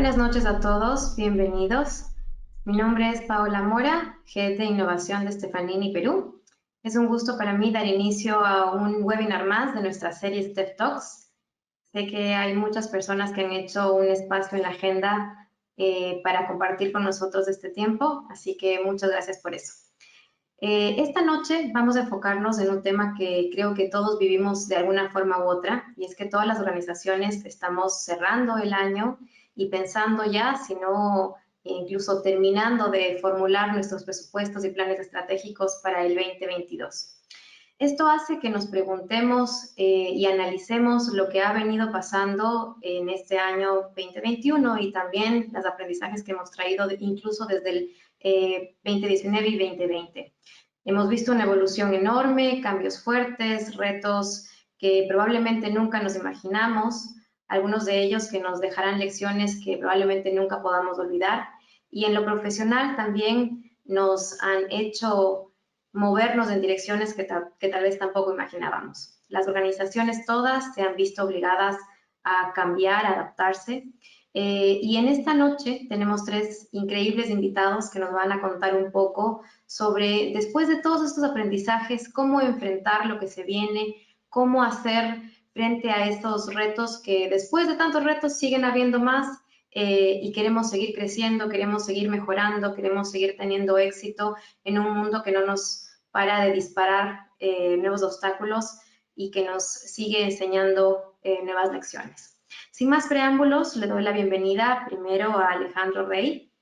buenas noches a todos, bienvenidos. Mi nombre es Paola Mora, Head de Innovación de Stefanini Perú. Es un gusto para mí dar inicio a un webinar más de nuestra serie Step Talks. Sé que hay muchas personas que han hecho un espacio en la agenda para compartir con nosotros este tiempo, así que muchas gracias por eso. Esta noche vamos a enfocarnos en un tema que creo que todos vivimos de alguna forma u otra, y es que todas las organizaciones estamos cerrando el año y pensando ya, si no incluso terminando de formular nuestros presupuestos y planes estratégicos para el 2022. Esto hace que nos preguntemos y analicemos lo que ha venido pasando en este año 2021 y también los aprendizajes que hemos traído incluso desde el 2019 y 2020. Hemos visto una evolución enorme, cambios fuertes, retos que probablemente nunca nos imaginamos, algunos de ellos que nos dejarán lecciones que probablemente nunca podamos olvidar. Y en lo profesional también nos han hecho movernos en direcciones que tal vez tampoco imaginábamos. Las organizaciones todas se han visto obligadas a cambiar, a adaptarse. Y en esta noche tenemos tres increíbles invitados que nos van a contar un poco sobre, después de todos estos aprendizajes, cómo enfrentar lo que se viene, cómo hacer frente a estos retos que después de tantos retos siguen habiendo más y queremos seguir creciendo, queremos seguir mejorando, queremos seguir teniendo éxito en un mundo que no nos para de disparar nuevos obstáculos y que nos sigue enseñando nuevas lecciones. Sin más preámbulos, le doy la bienvenida primero a Alejandro Rey.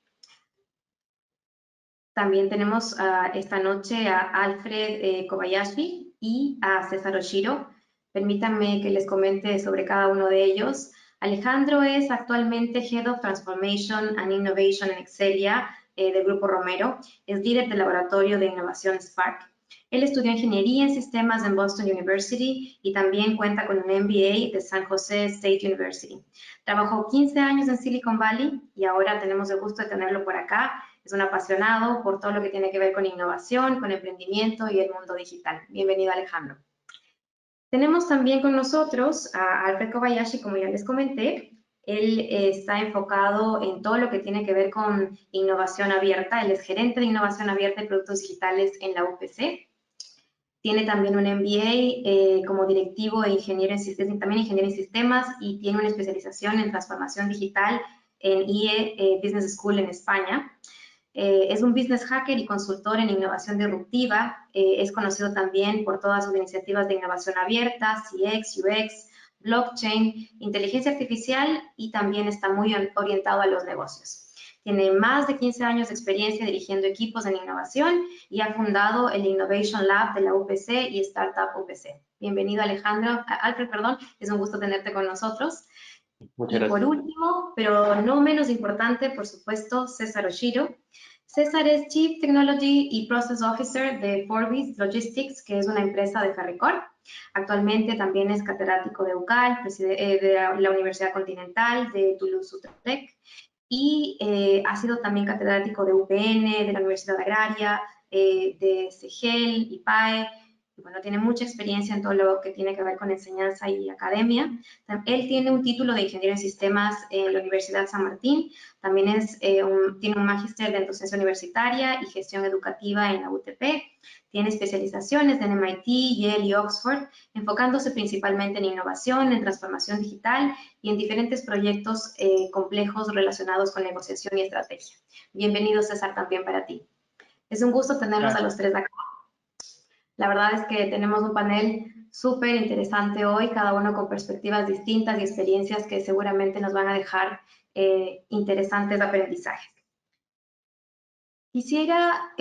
También tenemos esta noche a Alfred Kobayashi y a César Oshiro. Permítanme que les comente sobre cada uno de ellos. Alejandro es actualmente Head of Transformation and Innovation en Excelia del Grupo Romero. Es líder del laboratorio de innovación Spark. Él estudió ingeniería en sistemas en Boston University y también cuenta con un MBA de San Jose State University. Trabajó 15 años en Silicon Valley y ahora tenemos el gusto de tenerlo por acá. Es un apasionado por todo lo que tiene que ver con innovación, con emprendimiento y el mundo digital. Bienvenido, Alejandro. Tenemos también con nosotros a Alfred Kobayashi, como ya les comenté. Él está enfocado en todo lo que tiene que ver con innovación abierta. Él es gerente de innovación abierta y productos digitales en la UPC. Tiene también un MBA como directivo e ingeniero también ingeniero en sistemas y tiene una especialización en transformación digital en IE Business School en España. Es un business hacker y consultor en innovación disruptiva. Es conocido también por todas sus iniciativas de innovación abierta, CX, UX, blockchain, inteligencia artificial y también está muy orientado a los negocios. Tiene más de 15 años de experiencia dirigiendo equipos en innovación y ha fundado el Innovation Lab de la UPC y Startup UPC. Bienvenido, Alfred, es un gusto tenerte con nosotros. Muchas gracias. Y por último, pero no menos importante, por supuesto, César Oshiro. César es Chief Technology y Process Officer de Forbis Logistics, que es una empresa de Ferricor. Actualmente también es catedrático de UCAL, de la Universidad Continental, de Toulouse-Lautrec, y ha sido también catedrático de UPN, de la Universidad Agraria, de CEGEL, IPAE. Y bueno, tiene mucha experiencia en todo lo que tiene que ver con enseñanza y academia. Él tiene un título de ingeniero en sistemas en la Universidad San Martín. También tiene un magíster de docencia universitaria y gestión educativa en la UTP. Tiene especializaciones en MIT, Yale y Oxford, enfocándose principalmente en innovación, en transformación digital y en diferentes proyectos complejos relacionados con negociación y estrategia. Bienvenido, César, también para ti. Es un gusto tenerlos a los tres acá. La verdad es que tenemos un panel súper interesante hoy, cada uno con perspectivas distintas y experiencias que seguramente nos van a dejar interesantes aprendizajes. Quisiera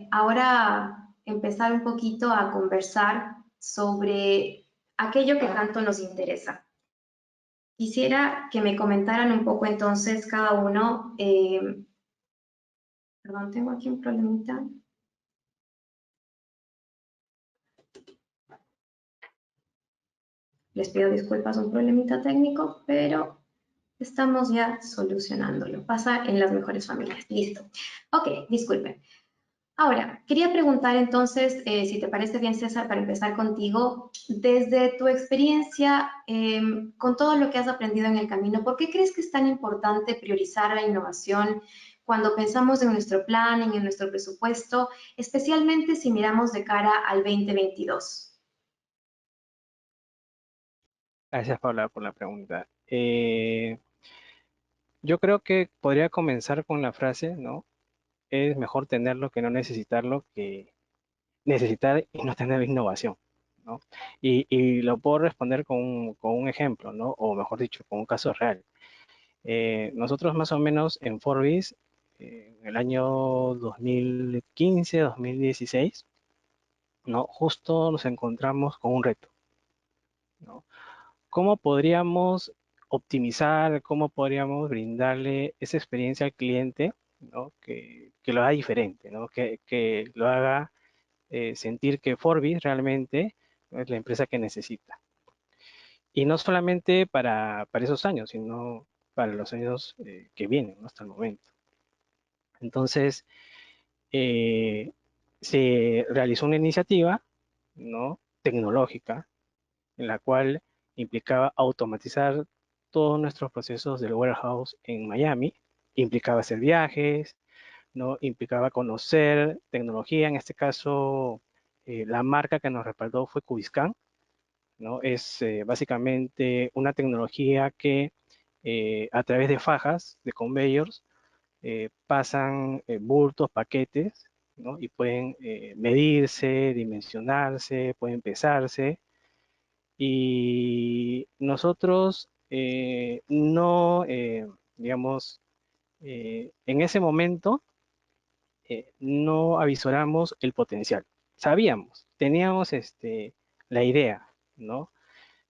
ahora empezar un poquito a conversar sobre aquello que tanto nos interesa. Quisiera que me comentaran un poco entonces cada uno, perdón, tengo aquí un problemita. Les pido disculpas, un problemita técnico, pero estamos ya solucionándolo. Pasa en las mejores familias. Listo. Ok, disculpen. Ahora, quería preguntar entonces, si te parece bien, César, para empezar contigo, desde tu experiencia, con todo lo que has aprendido en el camino, ¿por qué crees que es tan importante priorizar la innovación cuando pensamos en nuestro plan, en nuestro presupuesto, especialmente si miramos de cara al 2022? Gracias, Paula, por la pregunta. Yo creo que podría comenzar con la frase, ¿no? Es mejor tenerlo que no necesitarlo, que necesitar y no tener innovación, ¿no? Y lo puedo responder con un ejemplo, ¿no? O mejor dicho, con un caso real. Nosotros más o menos en Forbis, en el año 2015, 2016, ¿no? Justo nos encontramos con un reto, ¿no? ¿Cómo podríamos optimizar, cómo podríamos brindarle esa experiencia al cliente, ¿no? Que lo haga diferente, ¿no? Que lo haga sentir que Forbis realmente es la empresa que necesita. Y no solamente para esos años, sino para los años que vienen, ¿no? Hasta el momento. Entonces, eh, se realizó una iniciativa, ¿no? Tecnológica, en la cual implicaba automatizar todos nuestros procesos del warehouse en Miami, implicaba hacer viajes, ¿no? Implicaba conocer tecnología, en este caso la marca que nos respaldó fue Cubiscan, ¿no? Es básicamente una tecnología que a través de fajas, de conveyors, pasan bultos, paquetes, ¿no? Y pueden medirse, dimensionarse, pueden pesarse, y nosotros no, digamos, en ese momento no avisoramos el potencial. Sabíamos, teníamos la idea, ¿no?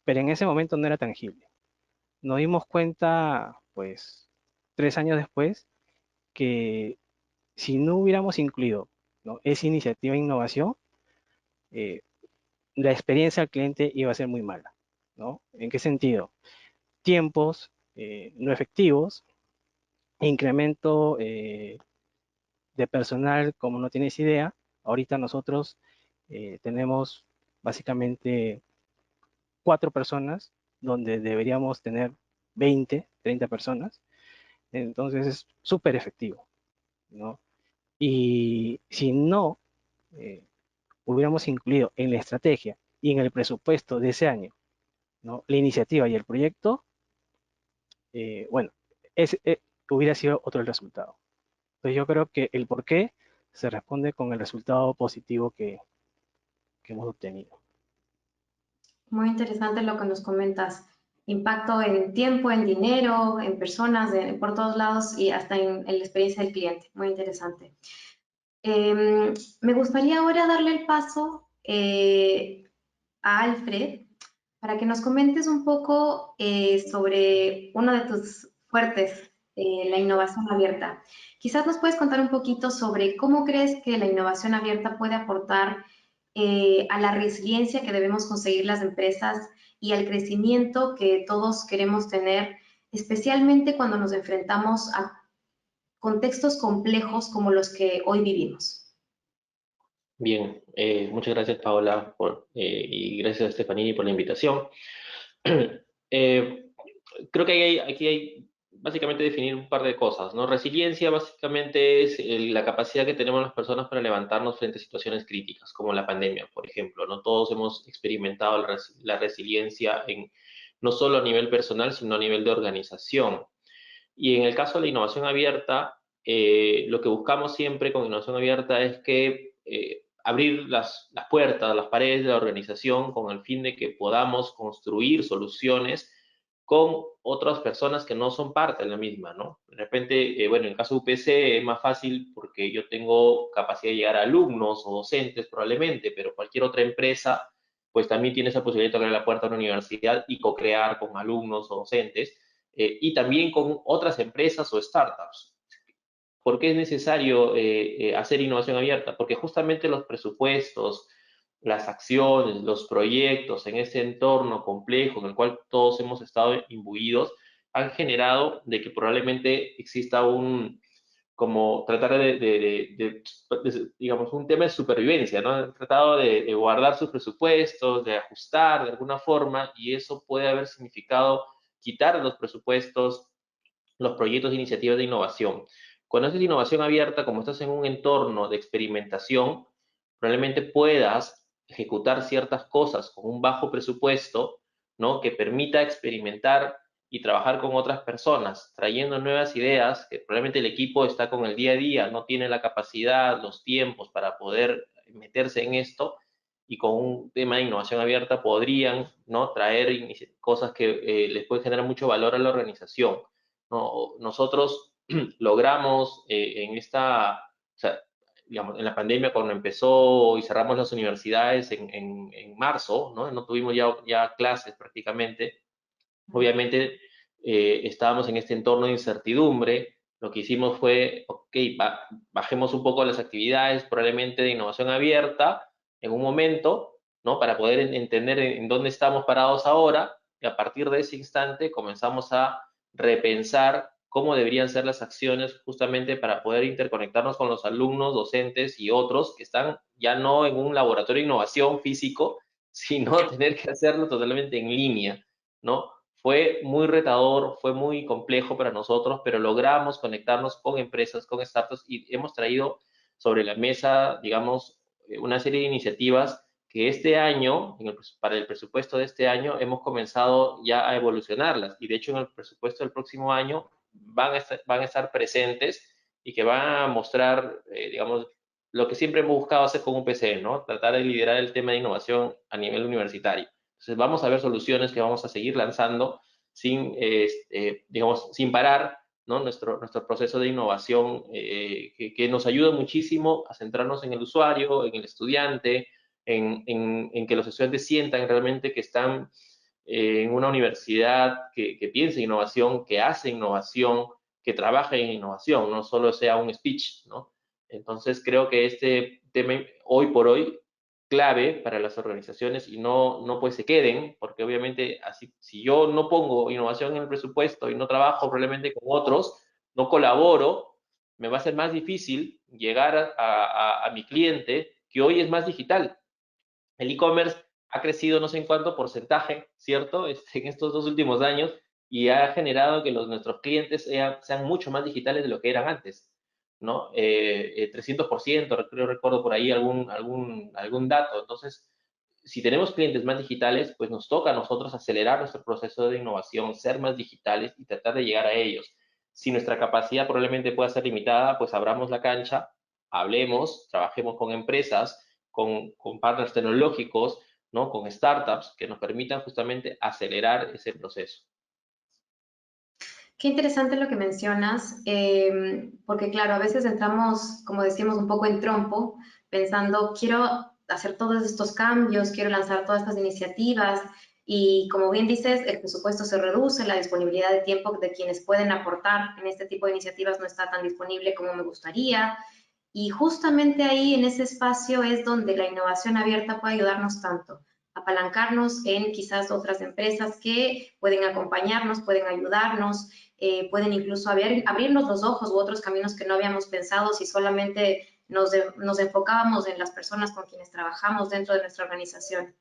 Pero en ese momento no era tangible. Nos dimos cuenta, pues, 3 años después, que si no hubiéramos incluido, ¿no? esa iniciativa de innovación, eh, la experiencia al cliente iba a ser muy mala, ¿no? ¿En qué sentido? Tiempos no efectivos, incremento de personal como no tienes idea. Ahorita nosotros tenemos básicamente 4 personas donde deberíamos tener 20, 30 personas. Entonces es súper efectivo, ¿no? Y si no eh, hubiéramos incluido en la estrategia y en el presupuesto de ese año, ¿no? La iniciativa y el proyecto, bueno, ese, hubiera sido otro el resultado. Entonces yo creo que el por qué se responde con el resultado positivo que hemos obtenido. Muy interesante lo que nos comentas. Impacto en tiempo, en dinero, en personas, por todos lados y hasta en la experiencia del cliente. Muy interesante. Me gustaría ahora darle el paso a Alfred para que nos comentes un poco sobre uno de tus fuertes, la innovación abierta. Quizás nos puedes contar un poquito sobre cómo crees que la innovación abierta puede aportar a la resiliencia que debemos conseguir las empresas y al crecimiento que todos queremos tener, especialmente cuando nos enfrentamos a contextos complejos como los que hoy vivimos. Bien, muchas gracias Paola y gracias a Stefanini por la invitación. Eh, Creo que aquí hay básicamente definir un par de cosas, ¿no? Resiliencia básicamente es la capacidad que tenemos las personas para levantarnos frente a situaciones críticas, como la pandemia, por ejemplo, ¿no? Todos hemos experimentado la resiliencia no solo a nivel personal, sino a nivel de organización. Y en el caso de la innovación abierta, lo que buscamos siempre con innovación abierta es que abrir las puertas, las paredes de la organización con el fin de que podamos construir soluciones con otras personas que no son parte de la misma, ¿no? De repente, bueno, en el caso de UPC es más fácil porque yo tengo capacidad de llegar a alumnos o docentes probablemente, pero cualquier otra empresa pues también tiene esa posibilidad de tocar la puerta a una universidad y co-crear con alumnos o docentes y también con otras empresas o startups. ¿Por qué es necesario hacer innovación abierta? Porque justamente los presupuestos, las acciones, los proyectos en ese entorno complejo en el cual todos hemos estado imbuidos han generado de que probablemente exista como tratar digamos, un tema de supervivencia, ¿no? Han tratado de guardar sus presupuestos, de ajustar de alguna forma, y eso puede haber significado quitar los presupuestos, los proyectos de iniciativas de innovación. Cuando haces innovación abierta, como estás en un entorno de experimentación, probablemente puedas ejecutar ciertas cosas con un bajo presupuesto, ¿no? Que permita experimentar y trabajar con otras personas, trayendo nuevas ideas, que probablemente el equipo está con el día a día, no tiene la capacidad, los tiempos para poder meterse en esto, y con un tema de innovación abierta podrían, ¿no? Traer cosas que les pueden generar mucho valor a la organización, ¿no? Nosotros logramos en esta, o sea, digamos, en la pandemia cuando empezó y cerramos las universidades en marzo, ¿no? No tuvimos ya clases prácticamente. Obviamente estábamos en este entorno de incertidumbre. Lo que hicimos fue, ok, bajemos un poco las actividades, probablemente de innovación abierta, en un momento, ¿no? Para poder entender en dónde estamos parados ahora, y a partir de ese instante comenzamos a repensar cómo deberían ser las acciones justamente para poder interconectarnos con los alumnos, docentes y otros que están ya no en un laboratorio de innovación físico, sino tener que hacerlo totalmente en línea, ¿no? Fue muy retador, fue muy complejo para nosotros, pero logramos conectarnos con empresas, con startups, y hemos traído sobre la mesa, digamos, una serie de iniciativas que este año, para el presupuesto de este año, hemos comenzado ya a evolucionarlas. Y de hecho, en el presupuesto del próximo año van a estar presentes y que van a mostrar, digamos, lo que siempre hemos buscado hacer con un PC, ¿no? Tratar de liderar el tema de innovación a nivel universitario. Entonces vamos a ver soluciones que vamos a seguir lanzando sin, digamos, sin parar, ¿no? Nuestro proceso de innovación que nos ayuda muchísimo a centrarnos en el usuario, en el estudiante, en que los estudiantes sientan realmente que están en una universidad que piensa en innovación, que hace innovación, que trabaja en innovación, no solo sea un speech, ¿no? Entonces creo que este tema hoy por hoy clave para las organizaciones y no pues se queden, porque obviamente así, si yo no pongo innovación en el presupuesto y no trabajo probablemente con otros, no colaboro, me va a ser más difícil llegar a mi cliente, que hoy es más digital. El e-commerce ha crecido no sé en cuánto porcentaje, ¿cierto? En estos 2 últimos años, y ha generado que nuestros clientes sean mucho más digitales de lo que eran antes, ¿no? 300%, recuerdo por ahí algún dato. Entonces, si tenemos clientes más digitales, pues nos toca a nosotros acelerar nuestro proceso de innovación, ser más digitales y tratar de llegar a ellos. Si nuestra capacidad probablemente pueda ser limitada, pues abramos la cancha, hablemos, trabajemos con empresas, con partners tecnológicos, ¿no? Con startups que nos permitan justamente acelerar ese proceso. Qué interesante lo que mencionas, porque claro, a veces entramos, como decimos, un poco en trompo, pensando, quiero hacer todos estos cambios, quiero lanzar todas estas iniciativas, y como bien dices, el presupuesto se reduce, la disponibilidad de tiempo de quienes pueden aportar en este tipo de iniciativas no está tan disponible como me gustaría, y justamente ahí, en ese espacio, es donde la innovación abierta puede ayudarnos tanto, apalancarnos en quizás otras empresas que pueden acompañarnos, pueden ayudarnos, pueden incluso abrirnos los ojos u otros caminos que no habíamos pensado si solamente nos enfocábamos en las personas con quienes trabajamos dentro de nuestra organización.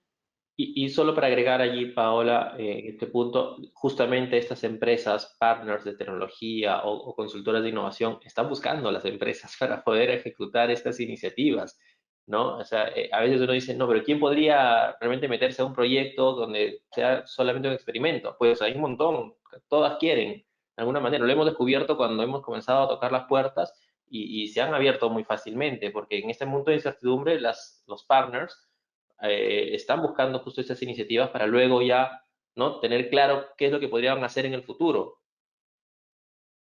Y solo para agregar allí, Paola, en este punto, justamente estas empresas, partners de tecnología o consultoras de innovación, están buscando las empresas para poder ejecutar estas iniciativas, ¿no? O sea, a veces uno dice, no, pero ¿quién podría realmente meterse a un proyecto donde sea solamente un experimento? Pues hay un montón, todas quieren, de alguna manera. Lo hemos descubierto cuando hemos comenzado a tocar las puertas y se han abierto muy fácilmente, porque en este mundo de incertidumbre, los partners están buscando justo estas iniciativas para luego ya, ¿no? Tener claro qué es lo que podrían hacer en el futuro.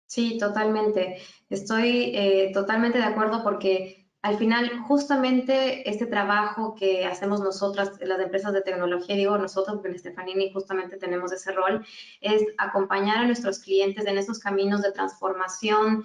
Sí, totalmente. Estoy totalmente de acuerdo porque al final justamente este trabajo que hacemos nosotras, las empresas de tecnología, digo nosotros, porque en Stefanini justamente tenemos ese rol, es acompañar a nuestros clientes en esos caminos de transformación,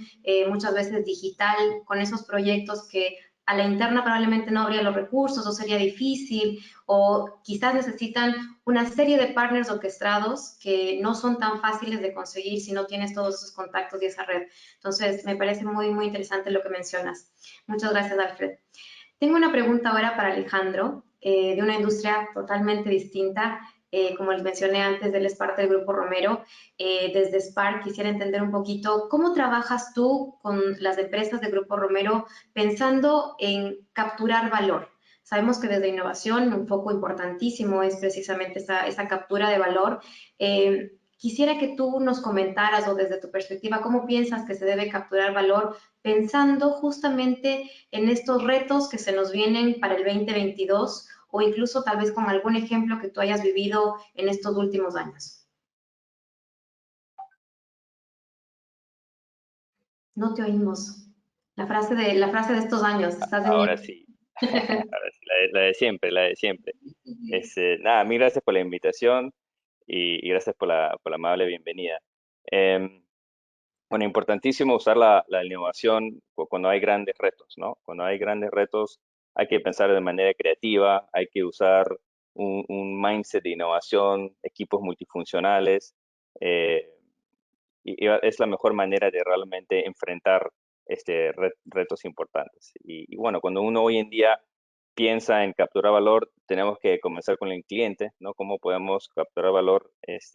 muchas veces digital, con esos proyectos que a la interna probablemente no habría los recursos o sería difícil, o quizás necesitan una serie de partners orquestados que no son tan fáciles de conseguir si no tienes todos esos contactos y esa red. Entonces, me parece muy, muy interesante lo que mencionas. Muchas gracias, Alfred. Tengo una pregunta ahora para Alejandro, de una industria totalmente distinta. Como les mencioné antes, él es parte del Grupo Romero. Desde Spark quisiera entender un poquito cómo trabajas tú con las empresas del Grupo Romero pensando en capturar valor. Sabemos que desde innovación un foco importantísimo es precisamente esa captura de valor. Quisiera que tú nos comentaras o desde tu perspectiva, ¿cómo piensas que se debe capturar valor pensando justamente en estos retos que se nos vienen para el 2022 o incluso tal vez con algún ejemplo que tú hayas vivido en estos últimos años? No te oímos. La frase de estos años, estás en Ahora mute. sí, ahora sí, la de siempre, la de siempre. Nada, mil gracias por la invitación y gracias por la amable bienvenida. Em, bueno, importantísimo usar la innovación cuando hay grandes retos, ¿no? Cuando hay grandes retos hay que pensar de manera creativa, hay que usar un mindset de innovación, equipos multifuncionales, eh, y es la mejor manera de realmente enfrentar retos importantes. Y bueno, cuando uno hoy en día piensa en capturar valor, tenemos que comenzar con el cliente, ¿no? Cómo podemos capturar valor,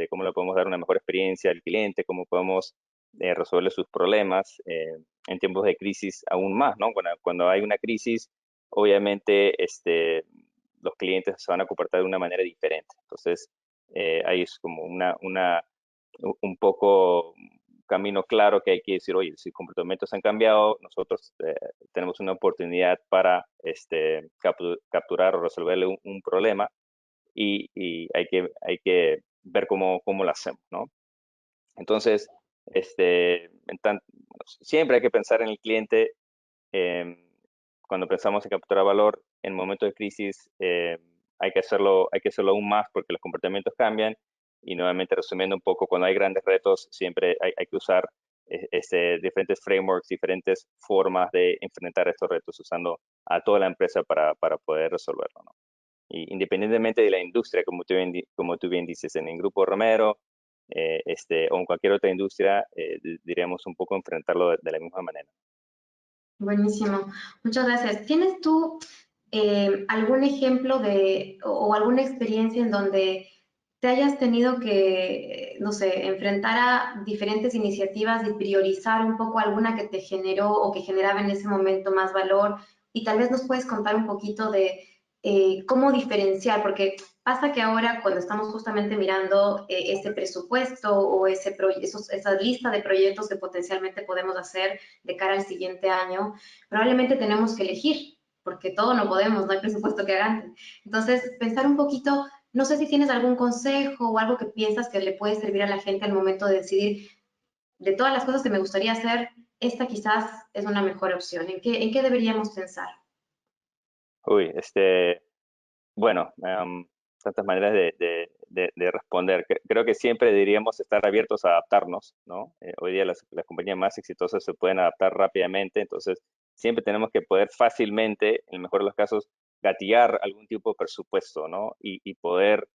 cómo le podemos dar una mejor experiencia al cliente, cómo podemos resolverle sus problemas en tiempos de crisis aún más, ¿no? Cuando hay una crisis, obviamente los clientes se van a comportar de una manera diferente. Entonces, ahí es como un poco camino claro que hay que decir, oye, si comportamientos han cambiado, nosotros tenemos una oportunidad para capturar o resolverle un problema y hay que ver cómo lo hacemos, ¿no? Entonces, siempre hay que pensar en el cliente eh, cuando pensamos en capturar valor en momentos de crisis. Hay que hacerlo aún más porque los comportamientos cambian y nuevamente resumiendo un poco, cuando hay grandes retos siempre hay que usar diferentes frameworks, diferentes formas de enfrentar estos retos usando a toda la empresa para poder resolverlo, ¿no? Y independientemente de la industria, como tú bien dices, en el Grupo Romero o en cualquier otra industria, diríamos un poco enfrentarlo de la misma manera. Buenísimo, muchas gracias. ¿Tienes tú algún ejemplo o alguna experiencia en donde te hayas tenido que, no sé, enfrentar a diferentes iniciativas y priorizar un poco alguna que te generó o que generaba en ese momento más valor? Y tal vez nos puedes contar un poquito de cómo diferenciar, porque pasa que ahora cuando estamos justamente mirando ese presupuesto o esa lista de proyectos que potencialmente podemos hacer de cara al siguiente año, probablemente tenemos que elegir, porque todo no podemos, no hay presupuesto que hagan. Entonces, pensar un poquito, no sé si tienes algún consejo o algo que piensas que le puede servir a la gente al momento de decidir, de todas las cosas que me gustaría hacer, esta quizás es una mejor opción. ¿En qué deberíamos pensar? Uy, bueno, tantas maneras de responder. Creo que siempre deberíamos estar abiertos a adaptarnos, ¿no? Hoy día las compañías más exitosas se pueden adaptar rápidamente, entonces siempre tenemos que poder fácilmente, en el mejor de los casos, gatillar algún tipo de presupuesto, ¿no? Y poder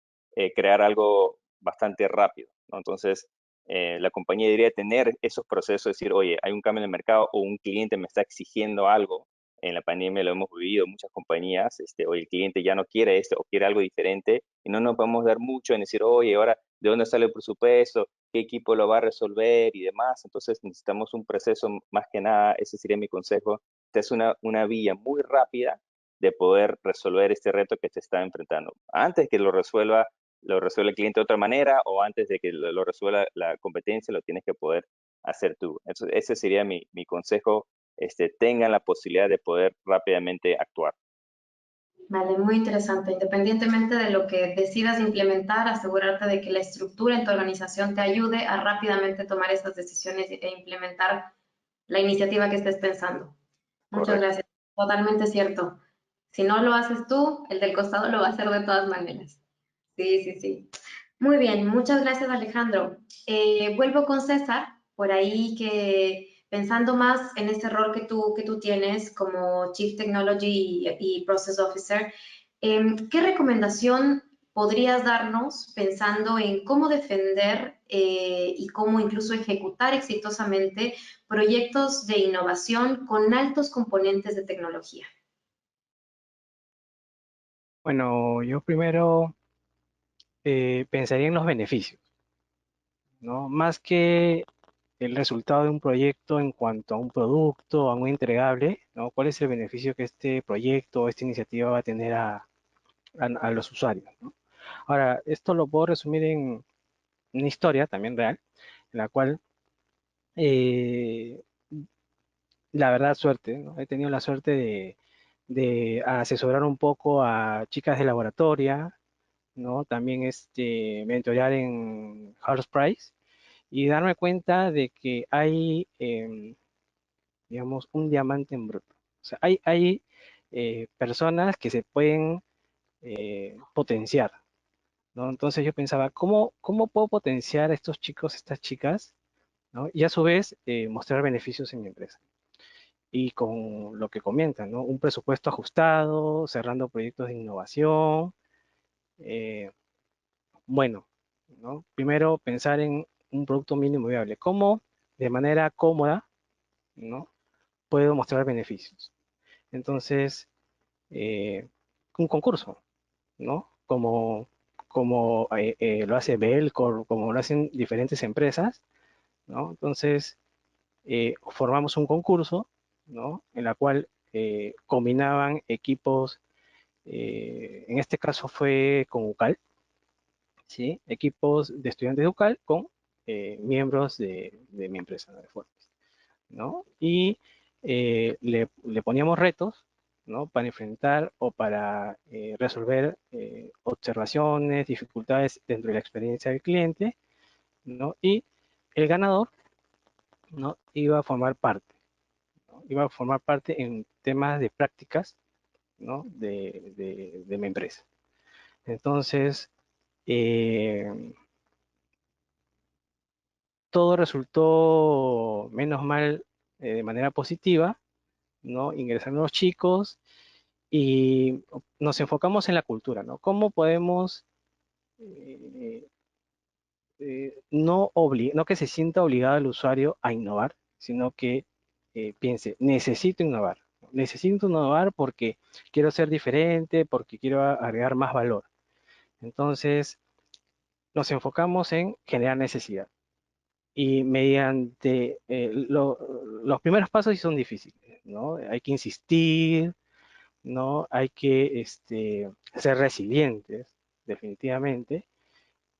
crear algo bastante rápido, ¿no? Entonces, la compañía debería tener esos procesos, decir, oye, hay un cambio en el mercado o un cliente me está exigiendo algo. En la pandemia lo hemos vivido muchas compañías, hoy el cliente ya no quiere esto o quiere algo diferente y no nos podemos dar mucho en decir, oye, ahora, ¿de dónde sale el presupuesto? ¿Qué equipo lo va a resolver? Y demás. Entonces necesitamos un proceso, más que nada, ese sería mi consejo. Esta es una vía muy rápida de poder resolver este reto que te está enfrentando. Antes que lo resuelva el cliente de otra manera o antes de que lo resuelva la competencia, lo tienes que poder hacer tú. Entonces, ese sería mi consejo, tengan la posibilidad de poder rápidamente actuar. Vale, muy interesante. Independientemente de lo que decidas implementar, asegurarte de que la estructura en tu organización te ayude a rápidamente tomar esas decisiones e implementar la iniciativa que estés pensando. Muchas Correcto. gracias. Totalmente cierto. Si no lo haces tú, el del costado lo va a hacer de todas maneras. Sí, sí, sí. Muy bien, muchas gracias, Alejandro. Vuelvo con César, por ahí que pensando más en ese rol que tú tienes como Chief Technology y Process Officer, ¿qué recomendación podrías darnos pensando en cómo defender y cómo incluso ejecutar exitosamente proyectos de innovación con altos componentes de tecnología? Bueno, yo primero pensaría en los beneficios, ¿no? Más que el resultado de un proyecto en cuanto a un producto, a un entregable, ¿no? ¿Cuál es el beneficio que este proyecto o esta iniciativa va a tener a los usuarios, ¿no? Ahora, esto lo puedo resumir en una historia también real, en la cual, eh, la verdad, suerte, ¿no? He tenido la suerte de asesorar un poco a chicas de laboratoria, ¿no? También mentorear en House Price y darme cuenta de que hay, digamos, un diamante en bruto. O sea, hay personas que se pueden potenciar, ¿no? Entonces yo pensaba, ¿cómo puedo potenciar a estos chicos, estas chicas, ¿no? Y a su vez mostrar beneficios en mi empresa. Y con lo que comentan, ¿no? Un presupuesto ajustado, cerrando proyectos de innovación. eh, bueno, ¿no? Primero pensar en un producto mínimo viable. ¿Cómo de manera cómoda, ¿no? Puedo mostrar beneficios? Entonces, eh, un concurso, ¿no? Como lo hace Belcor, como lo hacen diferentes empresas, ¿no? Entonces, formamos un concurso, ¿no? En la cual combinaban equipos, en este caso fue con UCAL, ¿sí? Equipos de estudiantes de UCAL con miembros de mi empresa, ¿no? De Fortis, ¿no? Y le poníamos retos, ¿no? Para enfrentar o para resolver observaciones, dificultades dentro de la experiencia del cliente, ¿no? Y el ganador, ¿no? Iba a formar parte, ¿no? Iba a formar parte en temas de prácticas, ¿no? De mi empresa. Entonces, eh, todo resultó, menos mal, de manera positiva, ¿no? Ingresaron los chicos y nos enfocamos en la cultura, ¿no? ¿Cómo podemos eh, no que se sienta obligado el usuario a innovar, sino que piense, necesito innovar porque quiero ser diferente, porque quiero agregar más valor. Entonces, nos enfocamos en generar necesidad. Y mediante los primeros pasos sí son difíciles, ¿no? Hay que insistir, ¿no? Hay que ser resilientes, definitivamente.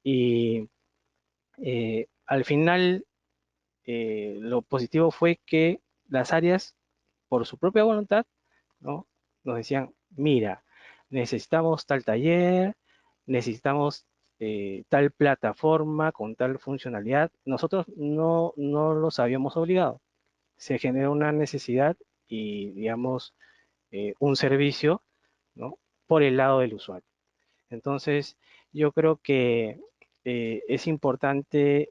Y al final, lo positivo fue que las áreas, por su propia voluntad, ¿no? Nos decían, mira, necesitamos tal taller, necesitamos tal plataforma con tal funcionalidad. Nosotros no los habíamos obligado. Se generó una necesidad y, digamos, un servicio, ¿no? Por el lado del usuario. Entonces, yo creo que es importante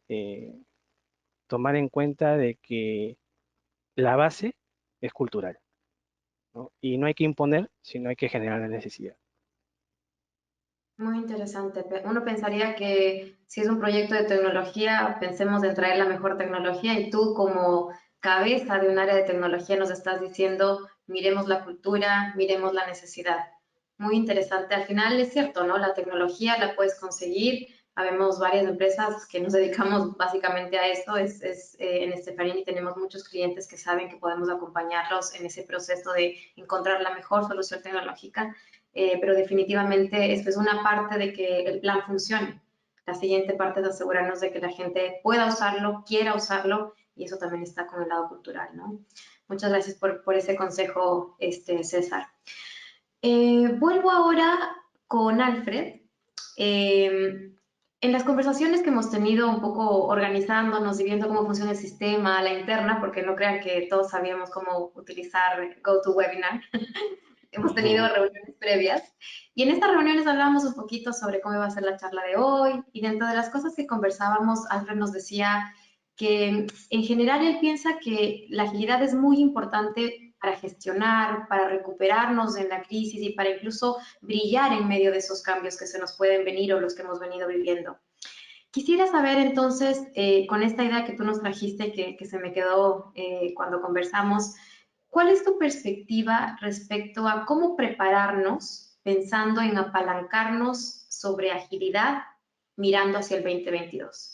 tomar en cuenta de que la base es cultural, ¿no? Y no hay que imponer, sino hay que generar la necesidad. Muy interesante. Uno pensaría que si es un proyecto de tecnología, pensemos en traer la mejor tecnología y tú como cabeza de un área de tecnología nos estás diciendo, miremos la cultura, miremos la necesidad. Muy interesante. Al final es cierto, ¿no? La tecnología la puedes conseguir. Habemos varias empresas que nos dedicamos básicamente a esto. En Stefanini tenemos muchos clientes que saben que podemos acompañarlos en ese proceso de encontrar la mejor solución tecnológica. Pero definitivamente esto es una parte de que el plan funcione. La siguiente parte es asegurarnos de que la gente pueda usarlo, quiera usarlo, y eso también está con el lado cultural, ¿no? Muchas gracias por ese consejo, César. Vuelvo ahora con Alfred. En las conversaciones que hemos tenido un poco organizándonos y viendo cómo funciona el sistema, la interna, porque no crean que todos sabíamos cómo utilizar GoToWebinar, hemos tenido reuniones previas y en estas reuniones hablábamos un poquito sobre cómo iba a ser la charla de hoy y dentro de las cosas que conversábamos, Alfred nos decía, que en general él piensa que la agilidad es muy importante para gestionar, para recuperarnos en la crisis y para incluso brillar en medio de esos cambios que se nos pueden venir o los que hemos venido viviendo. Quisiera saber entonces, con esta idea que tú nos trajiste, que se me quedó cuando conversamos, ¿cuál es tu perspectiva respecto a cómo prepararnos pensando en apalancarnos sobre agilidad mirando hacia el 2022?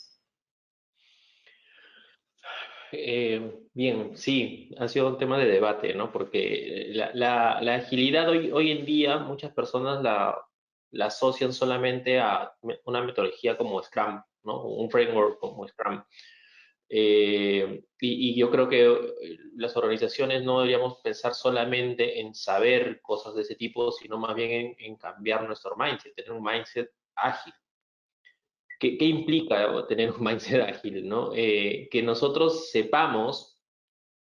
Bien, sí, ha sido un tema de debate, ¿no? Porque la agilidad hoy en día muchas personas la asocian solamente a una metodología como Scrum, ¿no? Un framework como Scrum. Y yo creo que las organizaciones no deberíamos pensar solamente en saber cosas de ese tipo, sino más bien en cambiar nuestro mindset, tener un mindset ágil. ¿Qué implica tener un mindset ágil, ¿no? Que nosotros sepamos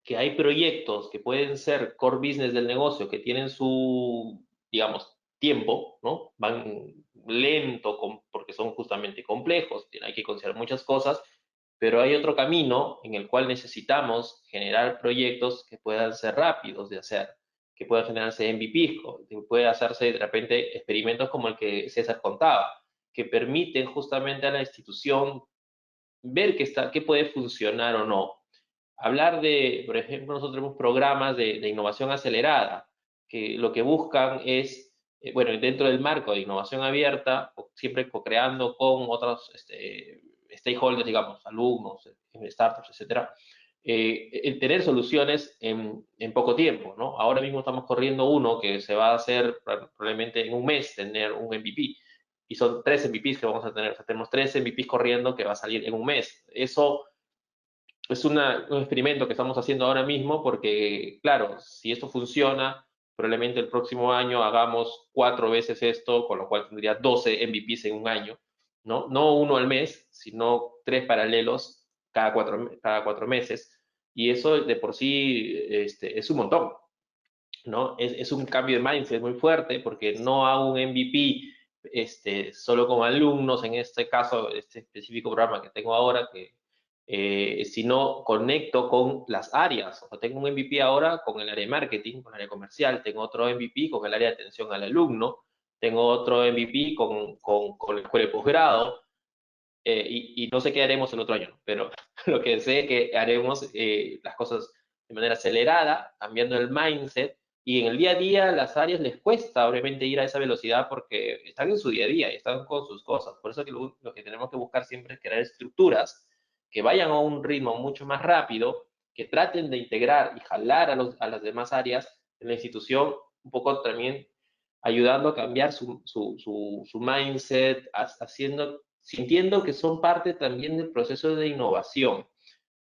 que hay proyectos que pueden ser core business del negocio, que tienen su, digamos, tiempo, ¿no? Van lento porque son justamente complejos, hay que considerar muchas cosas, pero hay otro camino en el cual necesitamos generar proyectos que puedan ser rápidos de hacer, que puedan generarse MVPs, que puedan hacerse de repente experimentos como el que César contaba, que permiten justamente a la institución ver qué puede funcionar o no. Hablar de, por ejemplo, nosotros tenemos programas de innovación acelerada, que lo que buscan es, bueno, dentro del marco de innovación abierta, siempre co-creando con otros stakeholders, digamos, alumnos, startups, etcétera, el tener soluciones en poco tiempo, ¿no? Ahora mismo estamos corriendo uno que se va a hacer probablemente en un mes, tener un MVP, y son 3 MVPs que vamos a tener, o sea, tenemos 3 MVPs corriendo que va a salir en un mes. Eso es un experimento que estamos haciendo ahora mismo porque, claro, si esto funciona, probablemente el próximo año hagamos 4 veces esto, con lo cual tendría 12 MVPs en un año, ¿no? No uno al mes, sino 3 paralelos cada 4 meses. Y eso de por sí es un montón, ¿no? Es un cambio de mindset muy fuerte porque no hago un MVP solo con alumnos, en este caso, este específico programa que tengo ahora, sino conecto con las áreas. O sea, tengo un MVP ahora con el área de marketing, con el área comercial, tengo otro MVP con el área de atención al alumno, tengo otro MVP con la escuela de posgrado, y no sé qué haremos el otro año, pero lo que sé es que haremos las cosas de manera acelerada, cambiando el mindset, y en el día a día las áreas les cuesta obviamente ir a esa velocidad porque están en su día a día y están con sus cosas. Por eso que lo que tenemos que buscar siempre es crear estructuras que vayan a un ritmo mucho más rápido, que traten de integrar y jalar a las demás áreas de la institución, un poco también ayudando a cambiar su mindset, sintiendo que son parte también del proceso de innovación,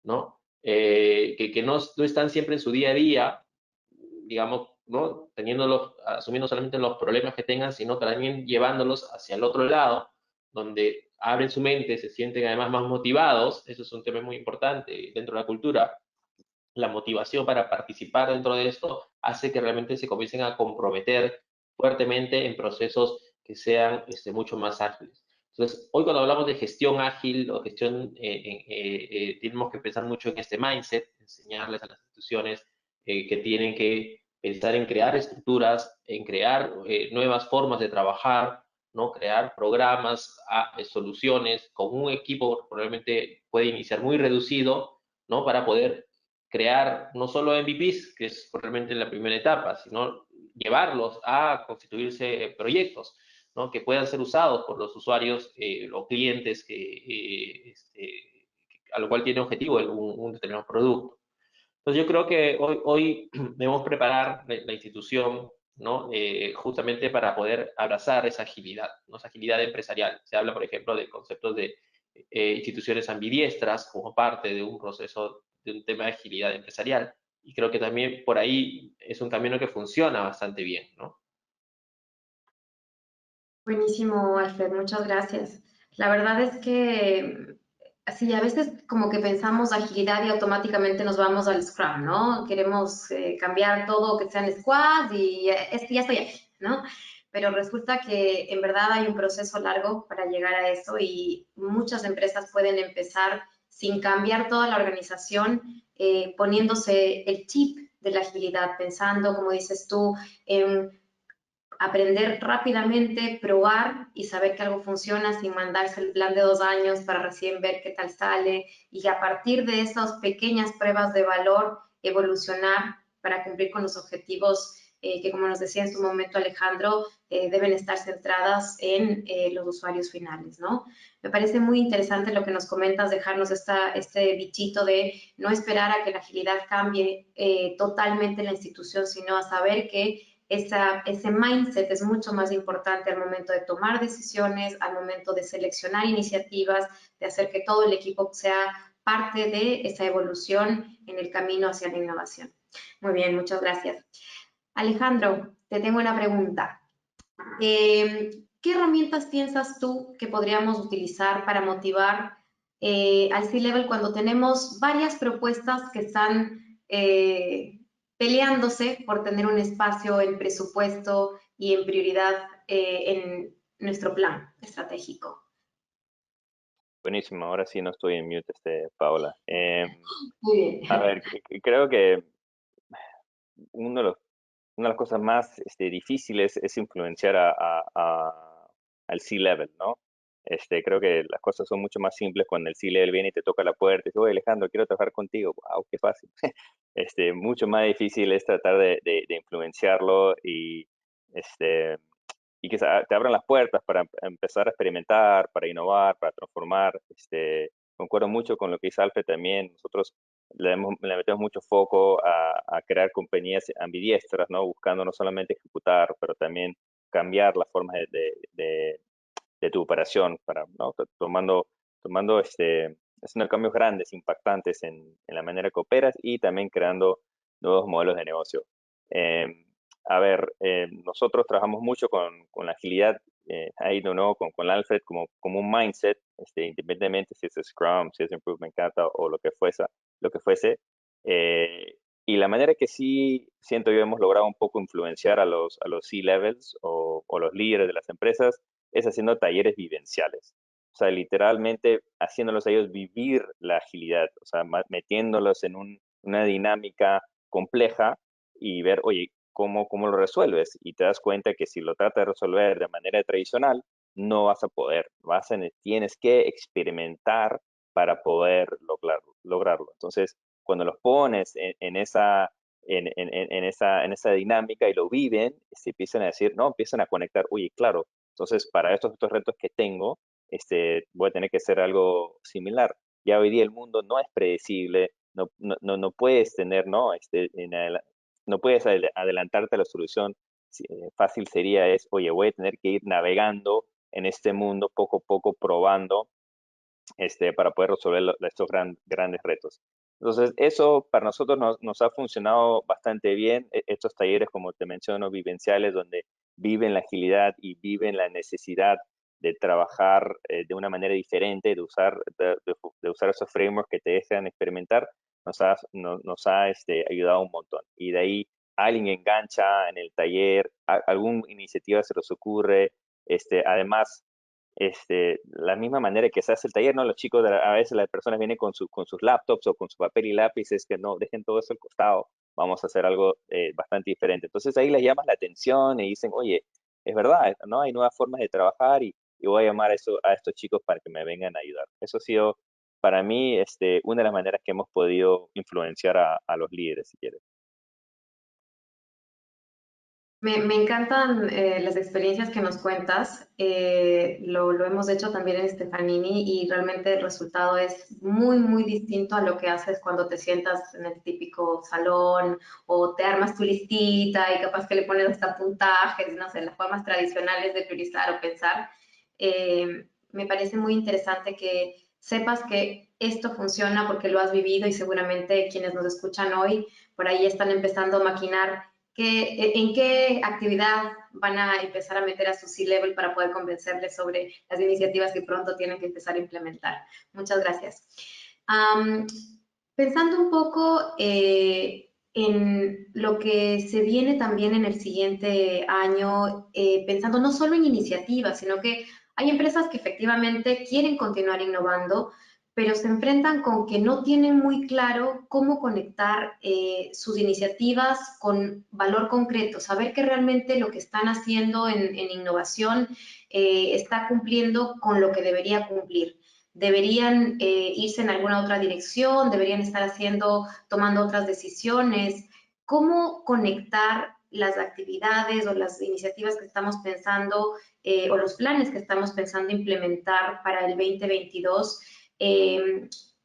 ¿no? Que no están siempre en su día a día, digamos, ¿no? Asumiendo solamente los problemas que tengan, sino también llevándolos hacia el otro lado, donde abren su mente, se sienten además más motivados. Eso es un tema muy importante dentro de la cultura. La motivación para participar dentro de esto hace que realmente se comiencen a comprometer fuertemente en procesos que sean mucho más ágiles. Entonces, hoy cuando hablamos de gestión ágil o gestión, tenemos que pensar mucho en este mindset, enseñarles a las instituciones que tienen que pensar en crear estructuras, en crear nuevas formas de trabajar, ¿no? Crear programas, soluciones con un equipo probablemente puede iniciar muy reducido, ¿no? Para poder crear no solo MVPs, que es realmente la primera etapa, sino llevarlos a constituirse proyectos, ¿no? Que puedan ser usados por los usuarios o clientes a lo cual tiene objetivo un determinado producto. Entonces yo creo que hoy debemos preparar la institución, ¿no? Justamente para poder abrazar esa agilidad, ¿no? Esa agilidad empresarial. Se habla, por ejemplo, de conceptos de instituciones ambidiestras como parte de un proceso, de un tema de agilidad empresarial. Y creo que también por ahí es un camino que funciona bastante bien, ¿no? Buenísimo, Alfred, muchas gracias. La verdad es que sí, a veces como que pensamos agilidad y automáticamente nos vamos al Scrum, ¿no? Queremos cambiar todo que sea en Squad y ya estoy aquí, ¿no? Pero resulta que en verdad hay un proceso largo para llegar a eso y muchas empresas pueden empezar sin cambiar toda la organización, poniéndose el chip de la agilidad, pensando, como dices tú, en aprender rápidamente, probar y saber que algo funciona sin mandarse el plan de 2 años para recién ver qué tal sale, y a partir de esas pequeñas pruebas de valor evolucionar para cumplir con los objetivos que, como nos decía en su momento Alejandro, deben estar centradas en los usuarios finales, ¿no? Me parece muy interesante lo que nos comentas, dejarnos este bichito de no esperar a que la agilidad cambie totalmente la institución, sino a saber que ese mindset es mucho más importante al momento de tomar decisiones, al momento de seleccionar iniciativas, de hacer que todo el equipo sea parte de esa evolución en el camino hacia la innovación. Muy bien, muchas gracias. Alejandro, te tengo una pregunta. ¿Qué herramientas piensas tú que podríamos utilizar para motivar al C-Level cuando tenemos varias propuestas que están peleándose por tener un espacio en presupuesto y en prioridad en nuestro plan estratégico? Buenísimo, ahora sí no estoy en mute, Paola. Muy bien. A ver, creo que una de las cosas más difíciles es influenciar al C-Level, ¿no? Creo que las cosas son mucho más simples cuando el C-Level viene y te toca la puerta y dice, oye, Alejandro, quiero trabajar contigo. ¡Wow, qué fácil! Mucho más difícil es tratar de influenciarlo y que te abran las puertas para empezar a experimentar, para innovar, para transformar. Concuerdo mucho con lo que dice Alfred también. Nosotros le metemos mucho foco a crear compañías ambidiestras, ¿no? Buscando no solamente ejecutar, pero también cambiar las formas de tu operación, ¿no? Haciendo cambios grandes, impactantes en la manera que operas y también creando nuevos modelos de negocio. A ver, nosotros trabajamos mucho con la agilidad, ahí de nuevo con Alfred como un mindset, independientemente si es Scrum, si es Improvement Kata o lo que fuese. Y la manera que sí siento yo hemos logrado un poco influenciar a los C-levels o los líderes de las empresas es haciendo talleres vivenciales. O sea, literalmente haciéndolos a ellos vivir la agilidad, o sea, metiéndolos en una dinámica compleja y ver, oye, ¿cómo lo resuelves? Y te das cuenta que si lo tratas de resolver de manera tradicional, no vas a poder. Tienes que experimentar para poder lograrlo. Entonces, cuando los pones en esa dinámica y lo viven, se empiezan a decir, no, empiezan a conectar, oye, claro, entonces para estos retos que tengo, voy a tener que hacer algo similar. Ya hoy día el mundo no es predecible, no puedes tener, ¿no? No puedes adelantarte a la solución. Fácil sería oye, voy a tener que ir navegando en este mundo poco a poco, probando, para poder resolver estos grandes retos. Entonces, eso para nosotros nos ha funcionado bastante bien. Estos talleres, como te menciono, vivenciales, donde viven la agilidad y viven la necesidad de trabajar de una manera diferente, de usar esos frameworks que te dejan experimentar, nos ha ayudado un montón. Y de ahí alguien engancha en el taller, alguna iniciativa se les ocurre, además, la misma manera que se hace el taller, ¿no? Los chicos, a veces las personas vienen con sus laptops o con su papel y lápices, que no, dejen todo eso al costado, vamos a hacer algo bastante diferente. Entonces ahí les llamas la atención y dicen, oye, es verdad, ¿no? Hay nuevas formas de trabajar y voy a llamar a estos chicos para que me vengan a ayudar. Eso ha sido, para mí, una de las maneras que hemos podido influenciar a los líderes, si quieres. Me encantan las experiencias que nos cuentas. Lo hemos hecho también en Stefanini y realmente el resultado es muy, muy distinto a lo que haces cuando te sientas en el típico salón o te armas tu listita y capaz que le pones hasta puntajes, no sé, las formas tradicionales de priorizar o pensar. Me parece muy interesante que sepas que esto funciona porque lo has vivido y seguramente quienes nos escuchan hoy por ahí están empezando a maquinar en qué actividad van a empezar a meter a su C-Level para poder convencerles sobre las iniciativas que pronto tienen que empezar a implementar. Muchas gracias. Pensando un poco en lo que se viene también en el siguiente año, pensando no solo en iniciativas, sino que hay empresas que efectivamente quieren continuar innovando, pero se enfrentan con que no tienen muy claro cómo conectar sus iniciativas con valor concreto, saber que realmente lo que están haciendo en innovación está cumpliendo con lo que debería cumplir. Deberían irse en alguna otra dirección, deberían estar tomando otras decisiones. ¿Cómo conectar las actividades o las iniciativas que estamos pensando o los planes que estamos pensando implementar para el 2022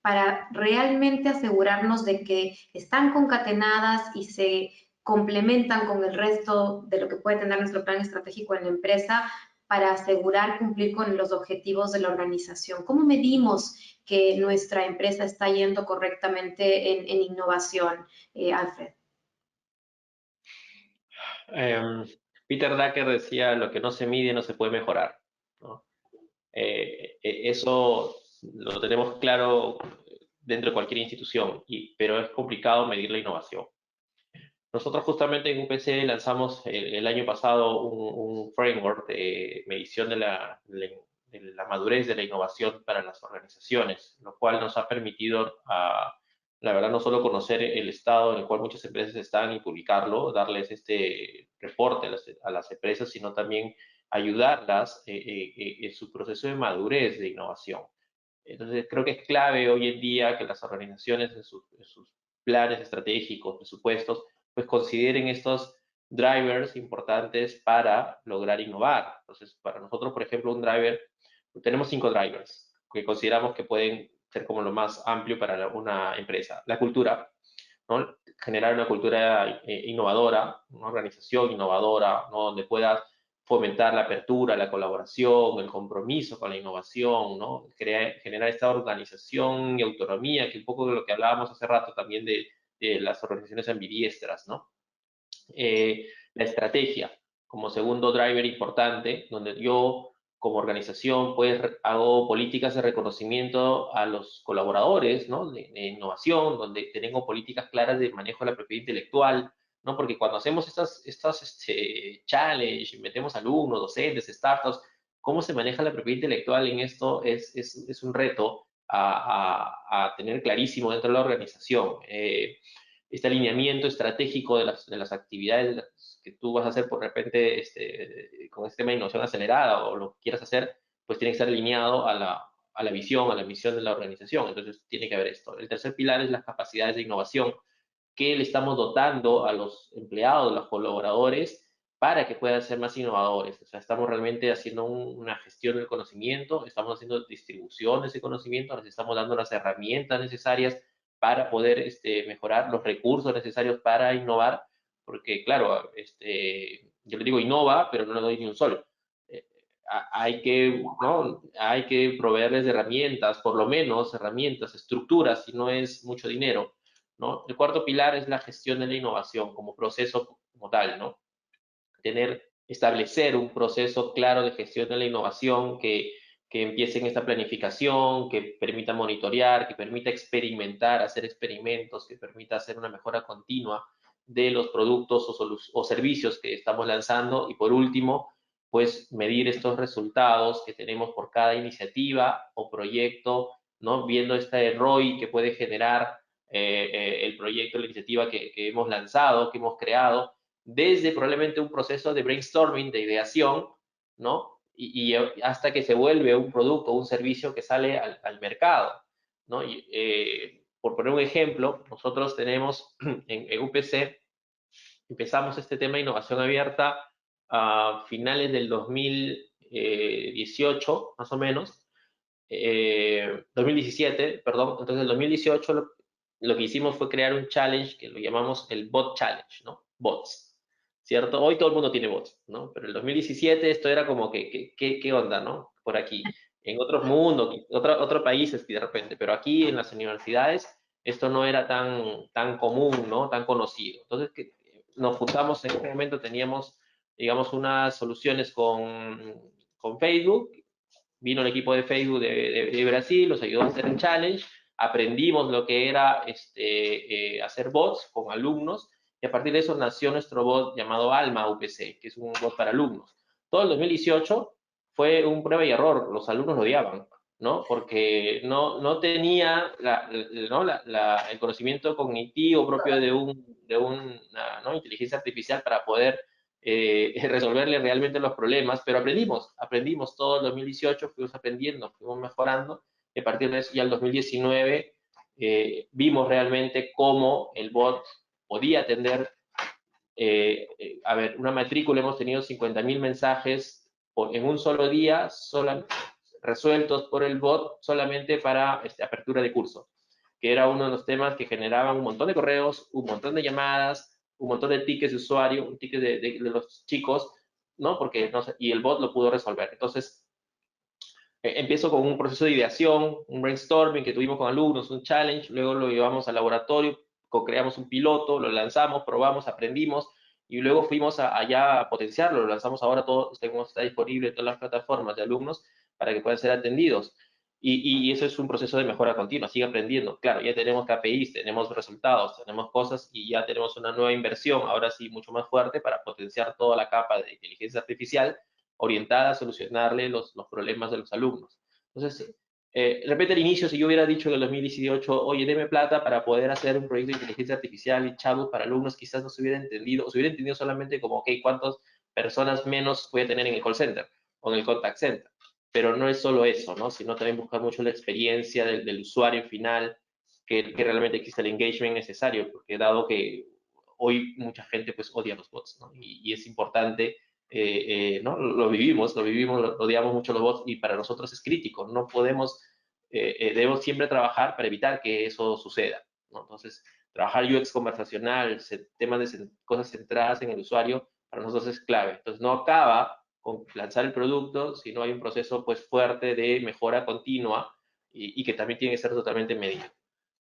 para realmente asegurarnos de que están concatenadas y se complementan con el resto de lo que puede tener nuestro plan estratégico en la empresa para asegurar cumplir con los objetivos de la organización? ¿Cómo medimos que nuestra empresa está yendo correctamente en innovación, Alfred? Peter Drucker decía, lo que no se mide no se puede mejorar, ¿no? Eso lo tenemos claro dentro de cualquier institución, pero es complicado medir la innovación. Nosotros justamente en UPC lanzamos el año pasado un framework de medición de la madurez de la innovación para las organizaciones, lo cual nos ha permitido, la verdad, no solo conocer el estado en el cual muchas empresas están y publicarlo, darles este reporte a las empresas, sino también ayudarlas en su proceso de madurez de innovación. Entonces, creo que es clave hoy en día que las organizaciones en sus planes estratégicos, presupuestos, pues consideren estos drivers importantes para lograr innovar. Entonces, para nosotros, por ejemplo, un driver, tenemos 5 drivers que consideramos que pueden ser como lo más amplio para una empresa. La cultura, ¿no? Generar una cultura innovadora, una organización innovadora, ¿no? Donde puedas fomentar la apertura, la colaboración, el compromiso con la innovación, ¿no? Generar esta organización y autonomía, que un poco de lo que hablábamos hace rato también de las organizaciones ambidiestras, ¿no? La estrategia, como segundo driver importante, donde yo como organización pues hago políticas de reconocimiento a los colaboradores, ¿no? de innovación, donde tengo políticas claras de manejo de la propiedad intelectual, ¿no? Porque cuando hacemos estas challenge, metemos alumnos, docentes, startups, cómo se maneja la propiedad intelectual en esto es un reto a tener clarísimo dentro de la organización. Este alineamiento estratégico de las actividades que tú vas a hacer por repente con este tema de innovación acelerada o lo que quieras hacer, pues tiene que estar alineado a la visión, a la misión de la organización. Entonces tiene que haber esto. El tercer pilar es las capacidades de innovación que le estamos dotando a los empleados, a los colaboradores, para que puedan ser más innovadores. O sea, estamos realmente haciendo una gestión del conocimiento, estamos haciendo distribución de ese conocimiento, les estamos dando las herramientas necesarias para poder mejorar los recursos necesarios para innovar, porque claro, yo le digo innova, pero no le doy ni un sol. Hay que proveerles de herramientas, por lo menos herramientas, estructuras, si no es mucho dinero, ¿no? El cuarto pilar es la gestión de la innovación como proceso como tal, ¿no? Establecer un proceso claro de gestión de la innovación que empiece en esta planificación, que permita monitorear, que permita experimentar, hacer experimentos, que permita hacer una mejora continua de los productos o servicios que estamos lanzando. Y por último, pues medir estos resultados que tenemos por cada iniciativa o proyecto, ¿no? Viendo este ROI que puede generar el proyecto, la iniciativa que hemos lanzado, que hemos creado, desde probablemente un proceso de brainstorming, de ideación, ¿no? Y hasta que se vuelve un producto o un servicio que sale al mercado, ¿no? Por poner un ejemplo, nosotros tenemos en UPC, empezamos este tema de innovación abierta a finales del 2018, más o menos, 2017, perdón. Entonces, en el 2018 lo que hicimos fue crear un challenge que lo llamamos el Bot Challenge, ¿no? Bots, ¿cierto? Hoy todo el mundo tiene bots, ¿no? Pero en el 2017 esto era como que ¿qué onda, no? Por aquí. En otros mundos, otros países de repente, pero aquí en las universidades esto no era tan común, ¿no? Tan conocido. Entonces, nos juntamos en ese momento, teníamos, digamos, unas soluciones con Facebook. Vino el equipo de Facebook de Brasil, nos ayudó a hacer el challenge, aprendimos lo que era hacer bots con alumnos, y a partir de eso nació nuestro bot llamado Alma UPC, que es un bot para alumnos. Todo el 2018 fue un prueba y error, los alumnos lo odiaban, ¿no? Porque no tenía el conocimiento cognitivo propio de una, ¿no?, inteligencia artificial para poder resolverle realmente los problemas, pero aprendimos todo el 2018, fuimos aprendiendo, fuimos mejorando, y a partir de eso ya el 2019 vimos realmente cómo el bot podía atender. A ver, una matrícula, hemos tenido 50.000 mensajes en un solo día, resueltos por el bot solamente para apertura de curso, que era uno de los temas que generaban un montón de correos, un montón de llamadas, un montón de tickets de usuario, un ticket de los chicos, ¿no? Porque, no sé, y el bot lo pudo resolver. Entonces, empiezo con un proceso de ideación, un brainstorming que tuvimos con alumnos, un challenge, luego lo llevamos al laboratorio, creamos un piloto, lo lanzamos, probamos, aprendimos, y luego fuimos allá a potenciarlo, lo lanzamos ahora, todo está disponible en todas las plataformas de alumnos para que puedan ser atendidos. Y eso es un proceso de mejora continua, sigue aprendiendo. Claro, ya tenemos KPIs, tenemos resultados, tenemos cosas y ya tenemos una nueva inversión, ahora sí mucho más fuerte, para potenciar toda la capa de inteligencia artificial orientada a solucionarle los problemas de los alumnos. Entonces, de repente al inicio, si yo hubiera dicho en el 2018, oye, deme plata para poder hacer un proyecto de inteligencia artificial y chatbot para alumnos, quizás no se hubiera entendido, o se hubiera entendido solamente como, ok, ¿cuántas personas menos voy a tener en el call center o en el contact center? Pero no es solo eso, ¿no? Sino también buscar mucho la experiencia del usuario final, que realmente existe el engagement necesario, porque dado que hoy mucha gente pues odia los bots, ¿no? Y es importante, ¿no? Lo vivimos, lo odiamos mucho los bots y para nosotros es crítico, no podemos, debemos siempre trabajar para evitar que eso suceda, ¿no? Entonces, trabajar UX conversacional, temas de cosas centradas en el usuario, para nosotros es clave. Entonces, no acaba con lanzar el producto, sino hay un proceso pues fuerte de mejora continua y que también tiene que ser totalmente medido.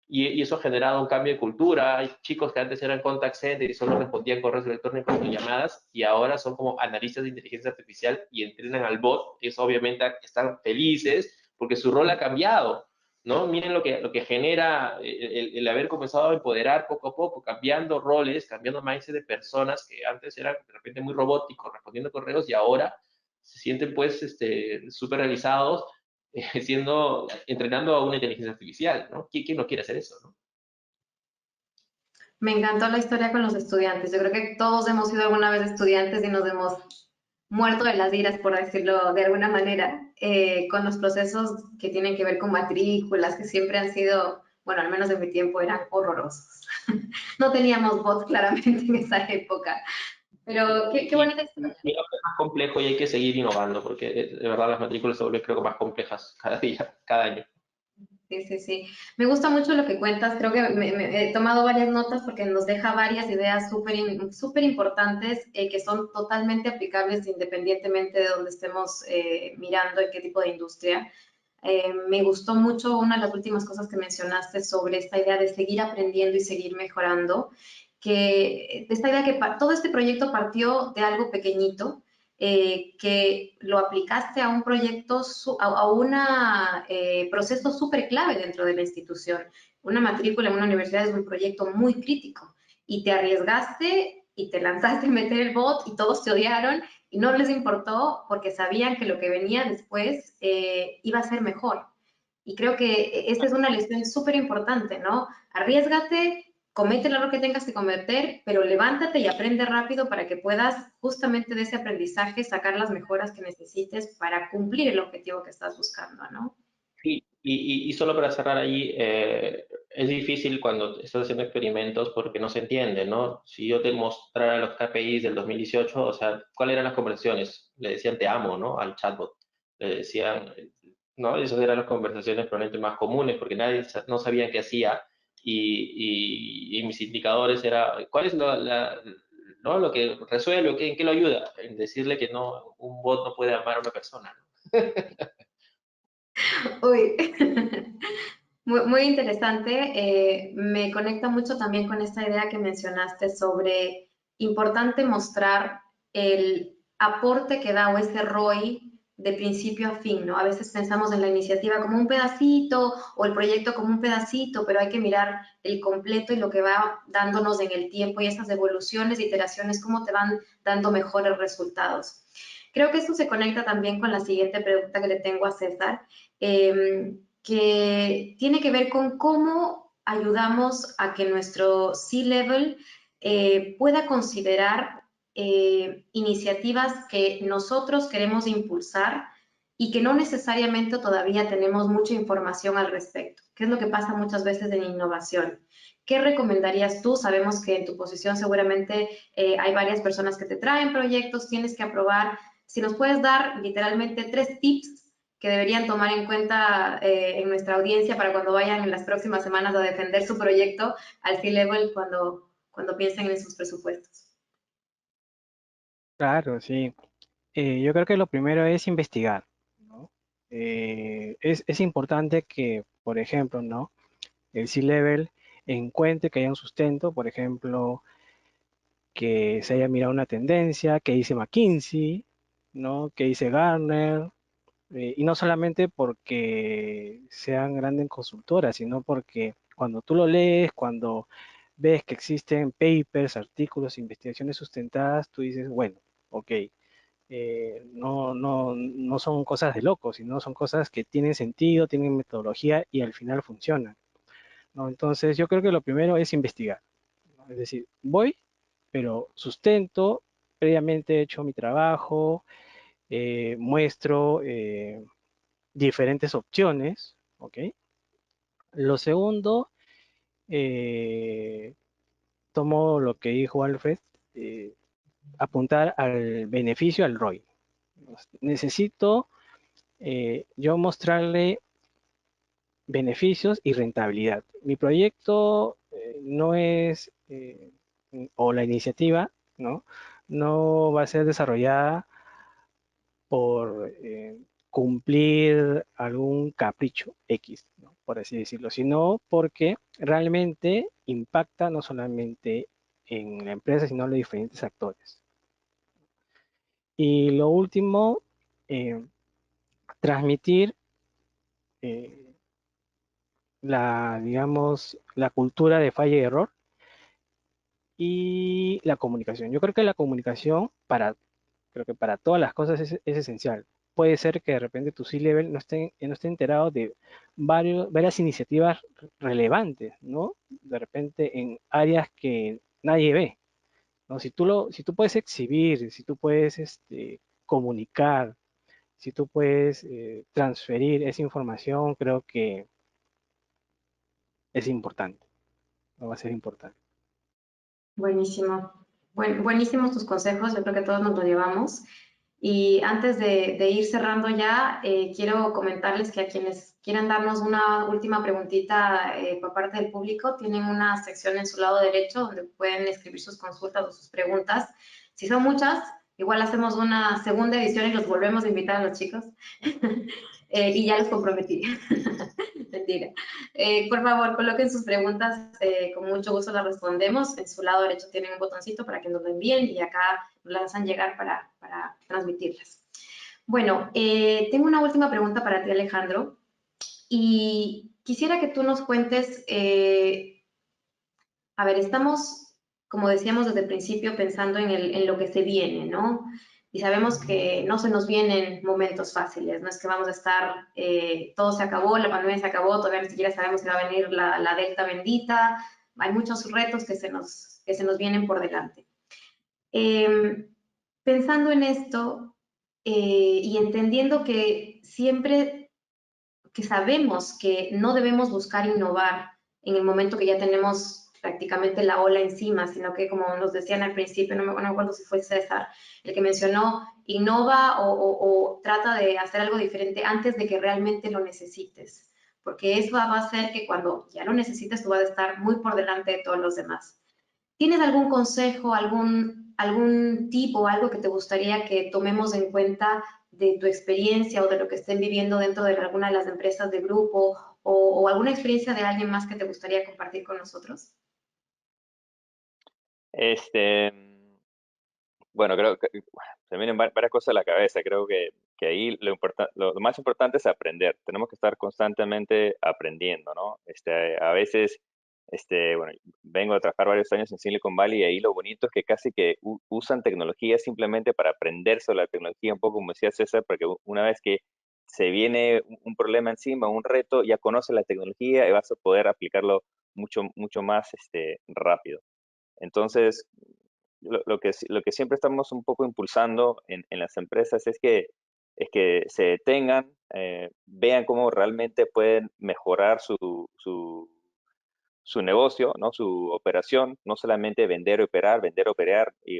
Y eso ha generado un cambio de cultura. Hay chicos que antes eran contact center y solo respondían correos electrónicos y llamadas, y ahora son como analistas de inteligencia artificial y entrenan al bot. Eso obviamente están felices porque su rol ha cambiado, ¿no? Miren lo que genera el haber comenzado a empoderar poco a poco, cambiando roles, cambiando mindset de personas que antes eran de repente muy robóticos, respondiendo correos, y ahora se sienten pues súper realizados entrenando a una inteligencia artificial, ¿no? ¿Quién no quiere hacer eso, no? Me encantó la historia con los estudiantes. Yo creo que todos hemos sido alguna vez estudiantes y nos hemos muerto de las iras, por decirlo de alguna manera, con los procesos que tienen que ver con matrículas, que siempre han sido, bueno, al menos en mi tiempo eran horrorosos. No teníamos bots claramente en esa época, pero qué bonita historia. Y es más complejo y hay que seguir innovando, porque de verdad las matrículas se vuelven, creo, más complejas cada día, cada año. Sí, sí, sí. Me gusta mucho lo que cuentas. Creo que he tomado varias notas porque nos deja varias ideas súper importantes que son totalmente aplicables independientemente de donde estemos mirando, en qué tipo de industria. Me gustó mucho una de las últimas cosas que mencionaste sobre esta idea de seguir aprendiendo y seguir mejorando, que esta idea que todo este proyecto partió de algo pequeñito, que lo aplicaste a un proyecto, a un proceso súper clave dentro de la institución. Una matrícula en una universidad es un proyecto muy crítico y te arriesgaste y te lanzaste a meter el bot y todos te odiaron y no les importó porque sabían que lo que venía después iba a ser mejor. Y creo que esta es una lección súper importante, ¿no? Arriésgate, comete el error que tengas que cometer, pero levántate y aprende rápido para que puedas justamente de ese aprendizaje sacar las mejoras que necesites para cumplir el objetivo que estás buscando, ¿no? Sí, y solo para cerrar ahí, es difícil cuando estás haciendo experimentos porque no se entiende, ¿no? Si yo te mostrara los KPIs del 2018, o sea, ¿cuáles eran las conversaciones? Le decían te amo, ¿no? Al chatbot. Le decían, ¿no? Esas eran las conversaciones probablemente más comunes porque nadie no sabía qué hacía, y mis indicadores era, ¿cuál es ¿no? Lo que resuelve, ¿en qué lo ayuda? En decirle que no, un bot no puede amar a una persona, ¿no? Uy, muy interesante. Me conecta mucho también con esta idea que mencionaste sobre importante mostrar el aporte que da o ese ROI de principio a fin, ¿no? A veces pensamos en la iniciativa como un pedacito o el proyecto como un pedacito, pero hay que mirar el completo y lo que va dándonos en el tiempo y esas evoluciones, iteraciones, cómo te van dando mejores resultados. Creo que esto se conecta también con la siguiente pregunta que le tengo a César, que tiene que ver con cómo ayudamos a que nuestro C-Level pueda considerar iniciativas que nosotros queremos impulsar y que no necesariamente todavía tenemos mucha información al respecto, que es lo que pasa muchas veces en innovación. ¿Qué recomendarías tú? Sabemos que en tu posición seguramente hay varias personas que te traen proyectos, tienes que aprobar. Si nos puedes dar literalmente 3 tips que deberían tomar en cuenta en nuestra audiencia para cuando vayan en las próximas semanas a defender su proyecto al C-Level cuando piensen en sus presupuestos. Claro, sí. Yo creo que lo primero es investigar, ¿no? Es importante que, por ejemplo, ¿no? El C-Level encuentre que haya un sustento, por ejemplo, que se haya mirado una tendencia, que dice McKinsey, ¿no? Que dice Gartner, y no solamente porque sean grandes consultoras, sino porque cuando tú lo lees, cuando ves que existen papers, artículos, investigaciones sustentadas, tú dices, bueno, ok, no son cosas de locos, sino son cosas que tienen sentido, tienen metodología y al final funcionan, ¿no? Entonces yo creo que lo primero es investigar, ¿no? Es decir, voy, pero sustento, previamente he hecho mi trabajo, muestro diferentes opciones, ¿ok? Lo segundo, eh, tomo lo que dijo Alfred, eh, apuntar al beneficio, al ROI. Necesito yo mostrarle beneficios y rentabilidad. Mi proyecto no es, o la iniciativa, ¿no? No va a ser desarrollada por cumplir algún capricho X, ¿no? Por así decirlo, sino porque realmente impacta no solamente en la empresa, sino en los diferentes actores. Y lo último, eh, transmitir eh, digamos, la cultura de falla y error y la comunicación. Yo creo que la comunicación creo que para todas las cosas es esencial. Puede ser que de repente tu C-Level no esté enterado de varias iniciativas relevantes, ¿no? De repente en áreas que nadie ve, ¿no? Si tú puedes exhibir, si tú puedes comunicar, si tú puedes transferir esa información, creo que es importante, no va a ser importante. Buenísimo. Buenísimos tus consejos, yo creo que todos nos lo llevamos. Y antes de ir cerrando ya, quiero comentarles que a quienes quieran darnos una última preguntita por parte del público, tienen una sección en su lado derecho donde pueden escribir sus consultas o sus preguntas. Si son muchas, igual hacemos una segunda edición y los volvemos a invitar a los chicos. Y ya los comprometí. Mentira. Por favor, coloquen sus preguntas, con mucho gusto las respondemos. En su lado derecho tienen un botoncito para que nos lo envíen y acá nos las hacen llegar para transmitirlas. Bueno, tengo una última pregunta para ti, Alejandro, y quisiera que tú nos cuentes, a ver, estamos, como decíamos desde el principio, pensando en lo que se viene, ¿no? Y sabemos que no se nos vienen momentos fáciles, no es que vamos a estar, todo se acabó, la pandemia se acabó, todavía ni siquiera sabemos si va a venir la Delta bendita, hay muchos retos que se nos vienen por delante. Pensando en esto y entendiendo que siempre que sabemos que no debemos buscar innovar en el momento que ya tenemos prácticamente la ola encima, sino que como nos decían al principio, no me acuerdo si fue César el que mencionó, innova o trata de hacer algo diferente antes de que realmente lo necesites, porque eso va a hacer que cuando ya lo necesites tú vas a estar muy por delante de todos los demás. ¿Tienes algún consejo, algún tipo, algo que te gustaría que tomemos en cuenta de tu experiencia o de lo que estén viviendo dentro de alguna de las empresas de grupo o alguna experiencia de alguien más que te gustaría compartir con nosotros? Este, bueno, creo que se me vienen varias cosas a la cabeza. Creo que ahí lo más importante es aprender. Tenemos que estar constantemente aprendiendo, ¿no? A veces Bueno, vengo a trabajar varios años en Silicon Valley y ahí lo bonito es que casi que usan tecnología simplemente para aprender sobre la tecnología, un poco como decía César, porque una vez que se viene un problema encima, un reto, ya conoces la tecnología y vas a poder aplicarlo mucho más rápido. Entonces, lo que siempre estamos un poco impulsando en las empresas es que se detengan, vean cómo realmente pueden mejorar su negocio, ¿no? Su operación, no solamente vender, operar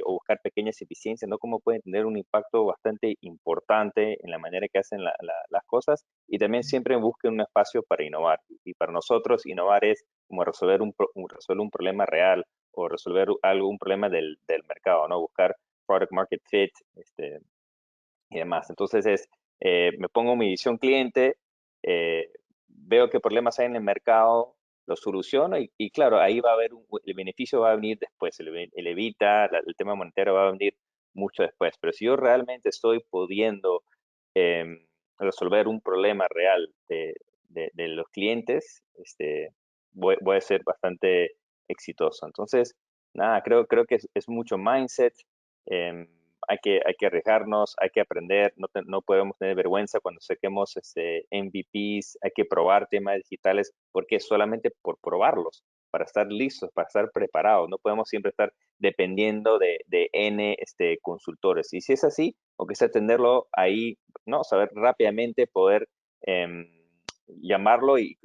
o buscar pequeñas eficiencias, ¿no? Cómo pueden tener un impacto bastante importante en la manera que hacen las cosas y también siempre busquen un espacio para innovar. Y para nosotros innovar es como resolver un problema real o resolver un problema del mercado, ¿no? Buscar product market fit y demás. Entonces me pongo mi visión cliente, veo qué problemas hay en el mercado, los soluciono y claro, ahí va a haber el beneficio va a venir después, el evita, el tema monetario va a venir mucho después. Pero si yo realmente estoy pudiendo resolver un problema real de los clientes, voy a ser bastante exitoso. Entonces, nada, creo que es mucho mindset. em, hay que arriesgarnos, hay que aprender, no podemos tener vergüenza cuando saquemos MVPs, hay que probar temas digitales, porque es solamente por probarlos, para estar listos, para estar preparados. No podemos siempre estar dependiendo de N consultores. Y si es así, aunque sea tenerlo ahí, ¿no? Saber rápidamente poder em, llamarlo y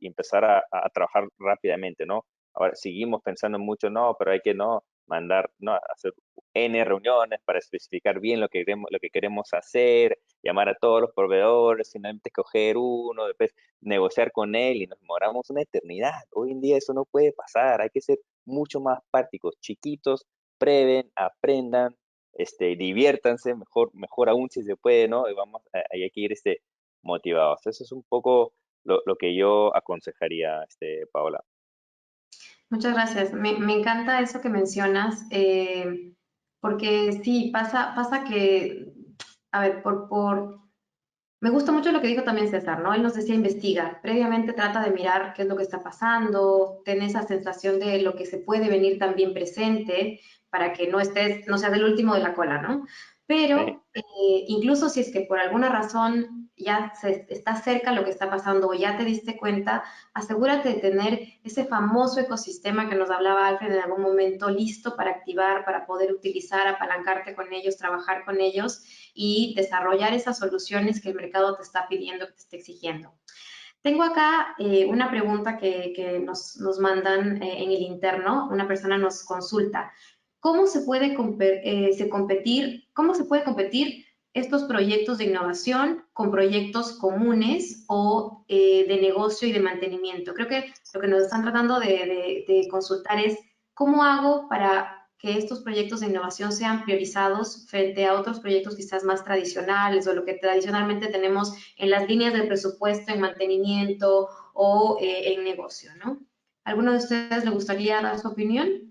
empezar a trabajar rápidamente, ¿no? Ahora seguimos pensando mucho, no, pero hay que no mandar, no, hacer N reuniones para especificar bien lo que queremos hacer, llamar a todos los proveedores, finalmente escoger uno, después negociar con él y nos demoramos una eternidad. Hoy en día eso no puede pasar, hay que ser mucho más prácticos, chiquitos, prueben, aprendan, diviértanse, mejor aún si se puede, ¿no? Y hay que ir motivados. Eso es un poco lo que yo aconsejaría, Paola. Muchas gracias. Me encanta eso que mencionas, porque sí, pasa que, a ver, me gusta mucho lo que dijo también César, ¿no? Él nos decía investiga, previamente trata de mirar qué es lo que está pasando, ten esa sensación de lo que se puede venir también presente para que no seas el último de la cola, ¿no? Sí. Pero incluso si es que por alguna razón ya está cerca lo que está pasando o ya te diste cuenta, asegúrate de tener ese famoso ecosistema que nos hablaba Alfred en algún momento listo para activar, para poder utilizar, apalancarte con ellos, trabajar con ellos y desarrollar esas soluciones que el mercado te está pidiendo, que te está exigiendo. Tengo acá una pregunta que nos mandan en el interno. Una persona nos consulta. ¿Cómo se puede competir estos proyectos de innovación con proyectos comunes o de negocio y de mantenimiento? Creo que lo que nos están tratando de consultar es cómo hago para que estos proyectos de innovación sean priorizados frente a otros proyectos quizás más tradicionales o lo que tradicionalmente tenemos en las líneas del presupuesto, en mantenimiento o en negocio, ¿no? ¿Alguno de ustedes le gustaría dar su opinión?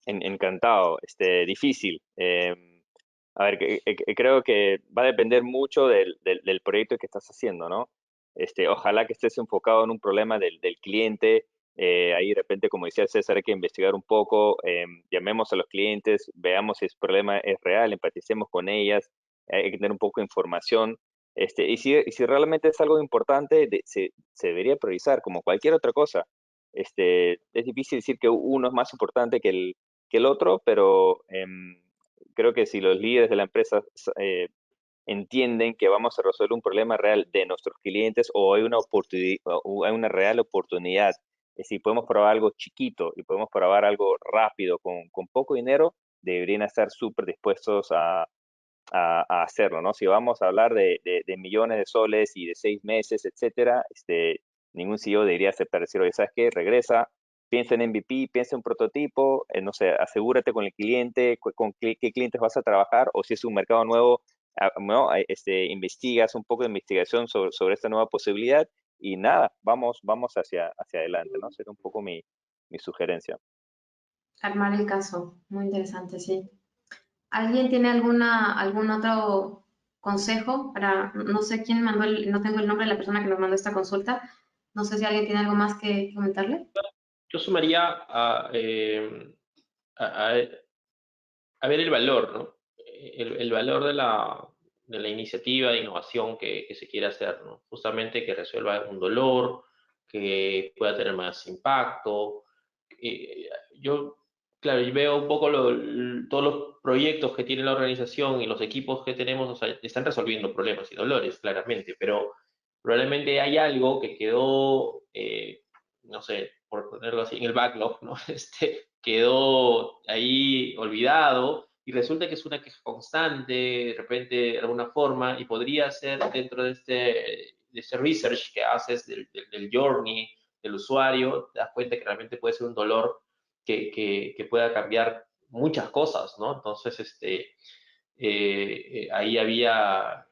Encantado, difícil. A ver, creo que va a depender mucho del proyecto que estás haciendo, ¿no? Ojalá que estés enfocado en un problema del cliente. Ahí de repente, como decía César, hay que investigar un poco, llamemos a los clientes, veamos si el problema es real, empaticemos con ellas, hay que tener un poco de información. Y si realmente es algo importante, se debería priorizar como cualquier otra cosa. Es difícil decir que uno es más importante que el otro, pero creo que si los líderes de la empresa entienden que vamos a resolver un problema real de nuestros clientes o hay una oportunidad, o hay una real oportunidad, es decir, podemos probar algo chiquito y podemos probar algo rápido con poco dinero, deberían estar súper dispuestos a hacerlo, ¿no? Si vamos a hablar de millones de soles y de 6 meses, etcétera, ningún CEO debería aceptar decir, oye, ¿sabes qué? Regresa, piensa en MVP, piensa en prototipo, no sé, asegúrate con el cliente, con qué clientes vas a trabajar, o si es un mercado nuevo, ¿no? Investigas un poco de investigación sobre esta nueva posibilidad y nada, vamos hacia adelante, ¿no? Sería un poco mi sugerencia. Armar el caso. Muy interesante, sí. ¿Alguien tiene algún otro consejo para, no sé quién mandó, no tengo el nombre de la persona que nos mandó esta consulta. No sé si alguien tiene algo más que comentarle. Yo sumaría a, a- a ver el valor, ¿no? El valor de la iniciativa de innovación que se quiere hacer, ¿no? Justamente que resuelva un dolor, que pueda tener más impacto. Yo, claro, yo veo un poco todos los proyectos que tiene la organización y los equipos que tenemos, o sea, están resolviendo problemas y dolores, claramente, pero probablemente hay algo que quedó, no sé, por ponerlo así, en el backlog, ¿no? Quedó ahí olvidado y resulta que es una queja constante, de repente, de alguna forma, y podría ser dentro de este research que haces del journey del usuario, te das cuenta que realmente puede ser un dolor que pueda cambiar muchas cosas, ¿no? Entonces, ahí había,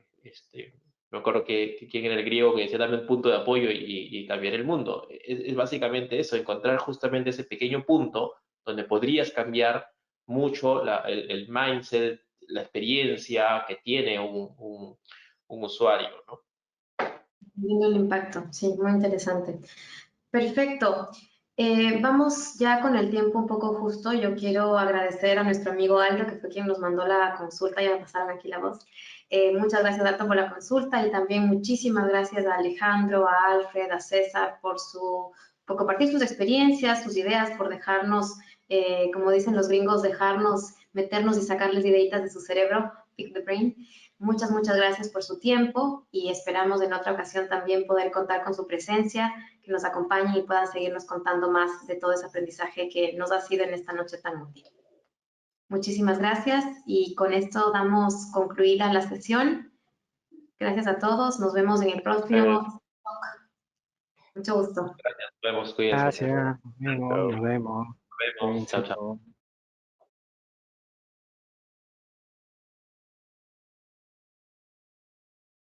me acuerdo que quién era el griego que decía dame un punto de apoyo y cambiar el mundo. Es básicamente eso, encontrar justamente ese pequeño punto donde podrías cambiar mucho el mindset, la experiencia que tiene un usuario, ¿no? Viendo el impacto, sí, muy interesante. Perfecto. Vamos ya con el tiempo un poco justo. Yo quiero agradecer a nuestro amigo Aldo, que fue quien nos mandó la consulta, ya me pasaron aquí la voz. Muchas gracias, Aldo, por la consulta y también muchísimas gracias a Alejandro, a Alfred, a César por compartir sus experiencias, sus ideas, por dejarnos, como dicen los gringos, dejarnos meternos y sacarles ideitas de su cerebro, pick the brain. Muchas gracias por su tiempo y esperamos en otra ocasión también poder contar con su presencia, que nos acompañen y puedan seguirnos contando más de todo ese aprendizaje que nos ha sido en esta noche tan útil. Muchísimas gracias y con esto damos concluida la sesión. Gracias a todos, nos vemos en el próximo. Mucho gusto. Nos vemos, cuídense. Gracias, nos vemos, nos vemos. Nos vemos. Chao, chao. Cuídense.